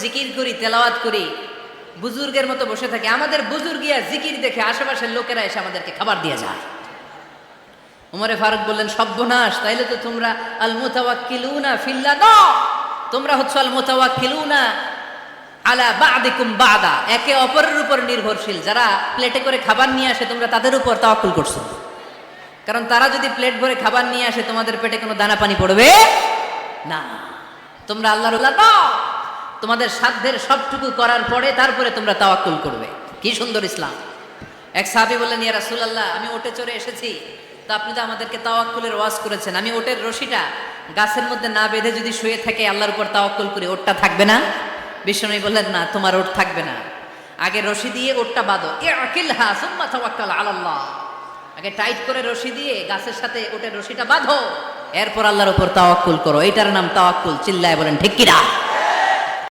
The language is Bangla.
জিকির করি, তেলাওয়াত করি, বুজুর্গের মতো বসে থাকি। আমাদের বুজুর্গিয়া জিকির দেখে আশেপাশের লোকেরা এসে আমাদেরকে খাবার দিয়ে যায়। উমরে ফারুক বললেন, সর্বনাশ, তাইলে তো তোমরা আল মুতাওয়াক্কিলুনা ফিল্লাহ, তোমরা হচ্ছে আল মুতাওয়াক্কিলুনা আলা বা'দিকুম বা'দা, একে অপরের উপর নির্ভরশীল। যারা প্লেটে করে খাবার নিয়ে আসে তোমরা তাদের উপর তাওয়াক্কুল করছো, কারণ তারা যদি প্লেট ভরে খাবার নিয়ে আসে তোমাদের পেটে কোনো দানা পানি পড়বে না। তোমরা আল্লাহর দাও, তোমাদের সাধ্যের সবটুকু করার পরে তারপরে তোমরা তাওয়াক্কুল করবে। কি সুন্দর ইসলাম। এক সাহাবী বললেন, ইয়া রাসূলুল্লাহ, আমি ওটে চড়ে এসেছি, তো আপনি তো আমাদেরকে তাওয়াক্কুলের ওয়াজ করেছেন, আমি ওটের রশিটা গাছের মধ্যে না বেঁধে যদি শুয়ে থাকে আল্লাহর উপর তাওয়াক্কুল করি, ওটটা থাকবে না? বিশ্বনবী বললেন, না, তোমার ওট থাকবে না। আগে রশি দিয়ে ওটটা বাঁধো, ইআকিলহা সুম্মা তাওয়াক্কাল আলাল্লাহ। আগে টাইট করে রশি দিয়ে গাছের সাথে ওটের রশিটা বাঁধো, এরপর আল্লাহর উপর তাওয়াক্কুল করো। এটার নাম তাওয়াক্কুল। চিল্লায় বলেন ঠিক কিনা?